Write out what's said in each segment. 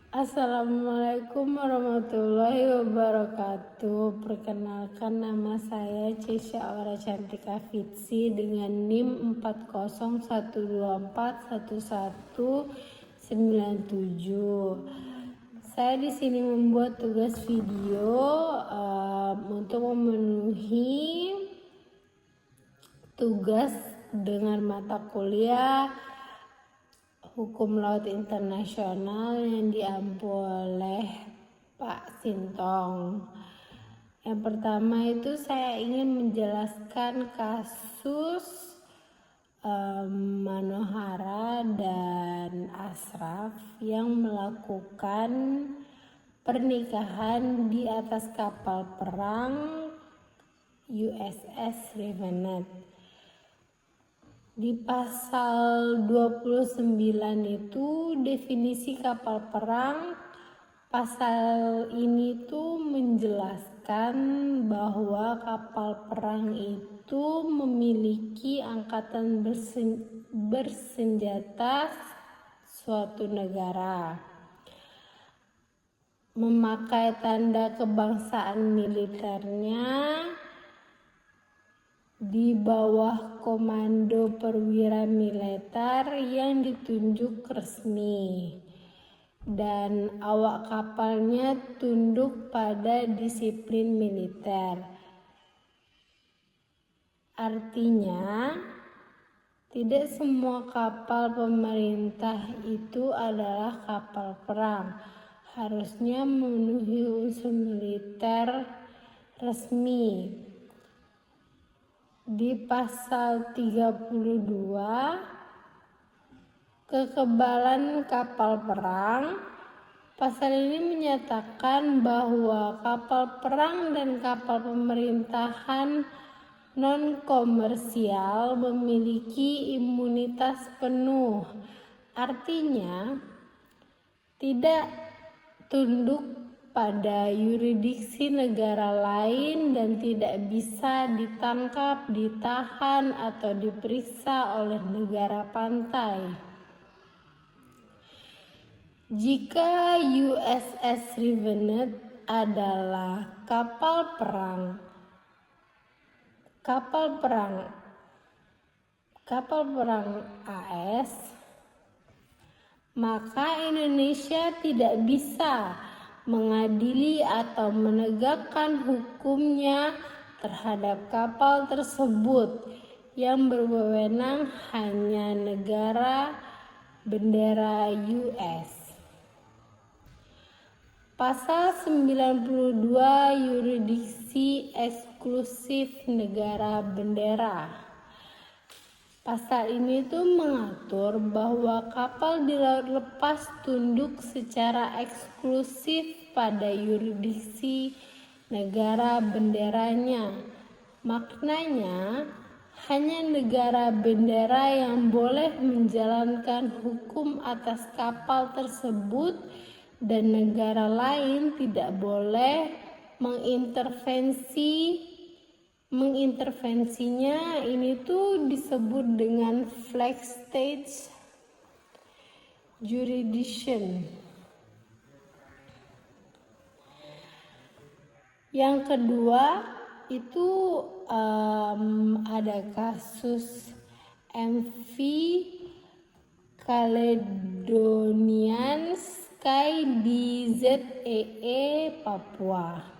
Assalamualaikum warahmatullahi wabarakatuh. Perkenalkan, nama saya Cisha Aura Cantika Fitsi dengan NIM 4012411197. Saya di sini membuat tugas video untuk memenuhi tugas dengan mata kuliah Hukum Laut Internasional yang diampu oleh Pak Sintong. Yang pertama itu saya ingin menjelaskan kasus Manohara dan Ashraf yang melakukan pernikahan di atas kapal perang USS Revenant. Di pasal 29 itu definisi kapal perang. Pasal ini tuh menjelaskan bahwa kapal perang itu memiliki angkatan bersenjata suatu negara, memakai tanda kebangsaan militernya di bawah komando perwira militer yang ditunjuk resmi, dan awak kapalnya tunduk pada disiplin militer. Artinya, tidak semua kapal pemerintah itu adalah kapal perang, harusnya memenuhi unsur militer resmi. Di pasal 32, kekebalan kapal perang. Pasal ini menyatakan bahwa kapal perang dan kapal pemerintahan non-komersial memiliki imunitas penuh. Artinya, tidak tunduk pada yurisdiksi negara lain dan tidak bisa ditangkap, ditahan, atau diperiksa oleh negara pantai. Jika USS Revenant adalah kapal perang AS, maka Indonesia tidak bisa mengadili atau menegakkan hukumnya terhadap kapal tersebut. Yang berwenang hanya negara bendera US. Pasal 92, yurisdiksi eksklusif negara bendera. Pasal ini tuh mengatur bahwa kapal di laut lepas tunduk secara eksklusif pada yurisdiksi negara benderanya. Maknanya, hanya negara bendera yang boleh menjalankan hukum atas kapal tersebut dan negara lain tidak boleh mengintervensinya. Ini tuh disebut dengan flag state jurisdiction. Yang kedua itu ada kasus MV Caledonian Sky di ZEE Papua.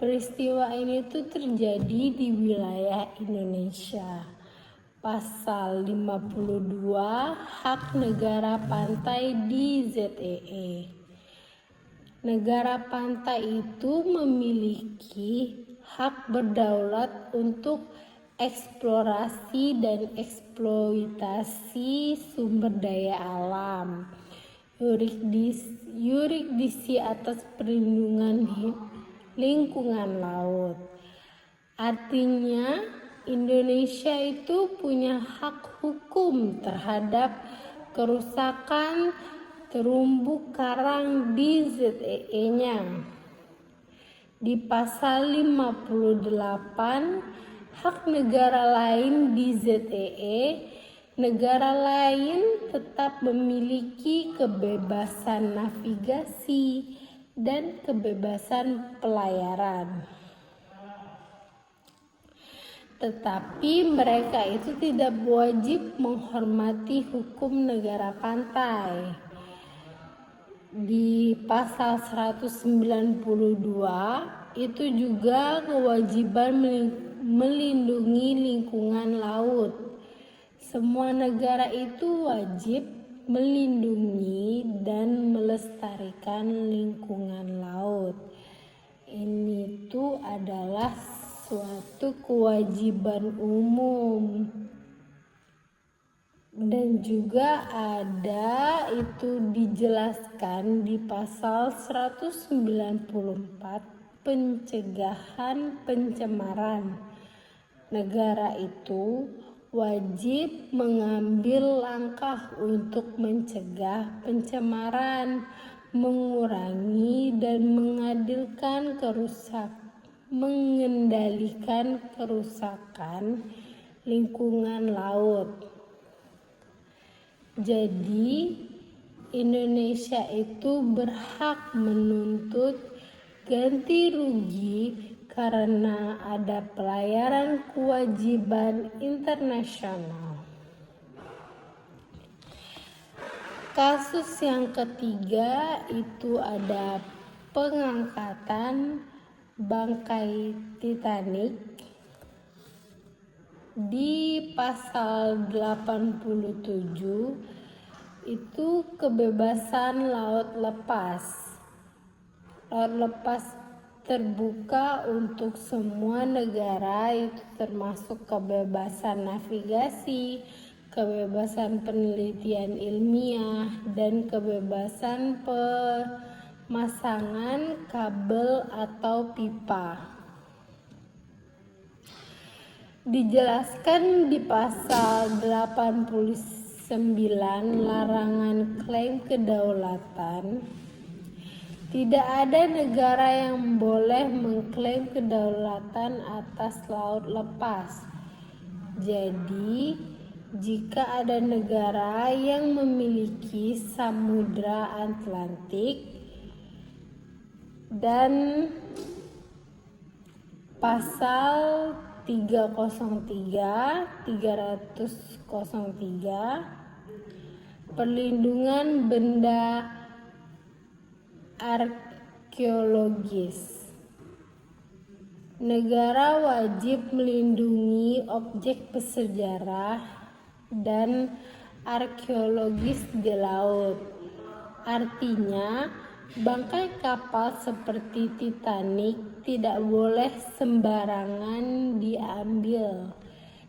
Peristiwa ini tuh terjadi di wilayah Indonesia. Pasal 52, hak negara pantai di ZEE. Negara pantai itu memiliki hak berdaulat untuk eksplorasi dan eksploitasi sumber daya alam. Yurisdiksi atas perlindungan lingkungan laut. Artinya, Indonesia itu punya hak hukum terhadap kerusakan terumbu karang di ZEE-nya. Di pasal 58, hak negara lain di ZEE Negara lain tetap memiliki kebebasan navigasi dan kebebasan pelayaran. Tetapi mereka itu tidak wajib menghormati hukum negara pantai. Di pasal 192 itu juga kewajiban melindungi lingkungan laut. Semua negara itu wajib melindungi dan melestarikan lingkungan laut. Ini tuh adalah suatu kewajiban umum. Dan juga ada itu dijelaskan di pasal 194 pencegahan pencemaran. Negara itu wajib mengambil langkah untuk mencegah pencemaran, mengurangi dan mengendalikan kerusakan lingkungan laut. Jadi Indonesia itu berhak menuntut ganti rugi karena ada pelanggaran kewajiban internasional. Kasus yang ketiga itu ada pengangkatan bangkai Titanic. Di pasal 87 itu kebebasan laut lepas. Laut lepas terbuka untuk semua negara, itu termasuk kebebasan navigasi, kebebasan penelitian ilmiah, dan kebebasan pemasangan kabel atau pipa. Dijelaskan di pasal 89 larangan klaim kedaulatan. Tidak ada negara yang boleh mengklaim kedaulatan atas laut lepas. Jadi, jika ada negara yang memiliki Samudra Atlantik dan pasal 303 perlindungan benda arkeologis. Negara wajib melindungi objek bersejarah dan arkeologis di laut. Artinya, bangkai kapal seperti Titanic tidak boleh sembarangan diambil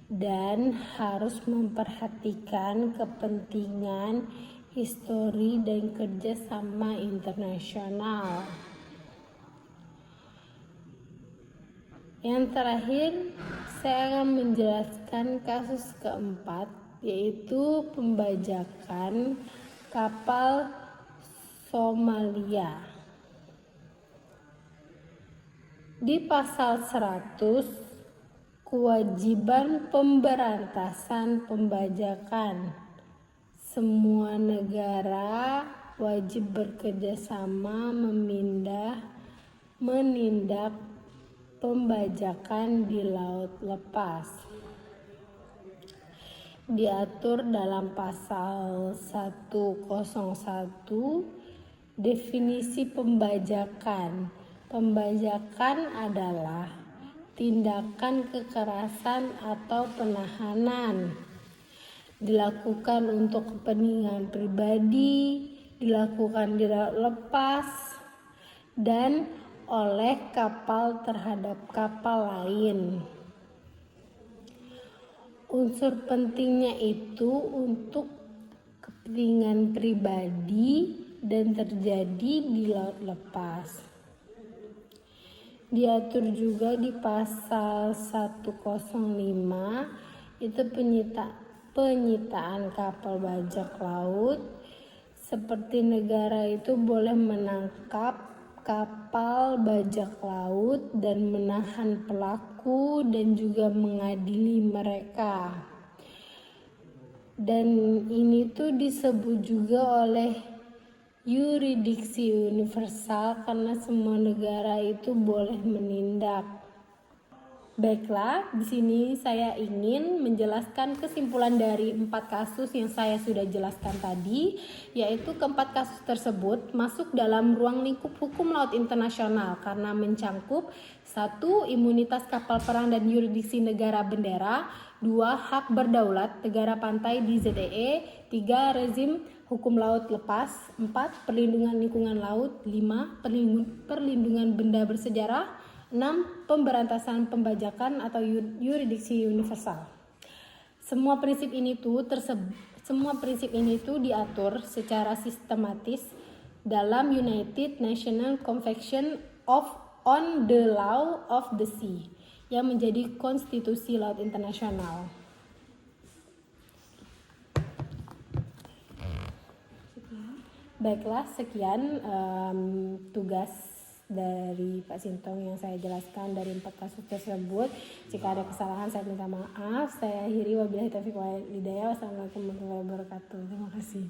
dan harus memperhatikan kepentingan histori dan kerjasama internasional. Yang terakhir, saya akan menjelaskan kasus keempat, yaitu pembajakan kapal Somalia. Di pasal 100, kewajiban pemberantasan pembajakan. Semua negara wajib bekerjasama menindak pembajakan di laut lepas. Diatur dalam pasal 101 definisi pembajakan. Pembajakan adalah tindakan kekerasan atau penahanan dilakukan untuk kepentingan pribadi, dilakukan di laut lepas, dan oleh kapal terhadap kapal lain. Unsur pentingnya itu untuk kepentingan pribadi dan terjadi di laut lepas. Diatur juga di pasal 105 itu penyitaan kapal bajak laut, seperti negara itu boleh menangkap kapal bajak laut dan menahan pelaku dan juga mengadili mereka. Dan ini tuh disebut juga oleh yurisdiksi universal karena semua negara itu boleh menindak. Baiklah, di sini saya ingin menjelaskan kesimpulan dari 4 kasus yang saya sudah jelaskan tadi, yaitu keempat kasus tersebut masuk dalam ruang lingkup hukum laut internasional karena mencangkup 1. Imunitas kapal perang dan yurisdiksi negara bendera, 2. Hak berdaulat negara pantai di ZEE, 3. Rezim hukum laut lepas, 4. Perlindungan lingkungan laut, 5. Perlindungan benda bersejarah, 6. Pemberantasan pembajakan atau yurisdiksi universal. Semua prinsip ini tuh diatur secara sistematis dalam United Nations Convention on the Law of the Sea yang menjadi konstitusi laut internasional. Baiklah, sekian tugas dari Pak Sintong yang saya jelaskan dari 4 kasus tersebut. Jika ada kesalahan saya minta maaf. Saya akhiri, wabillahi taufiq wal hidayah. Wassalamualaikum warahmatullahi wabarakatuh. Terima kasih.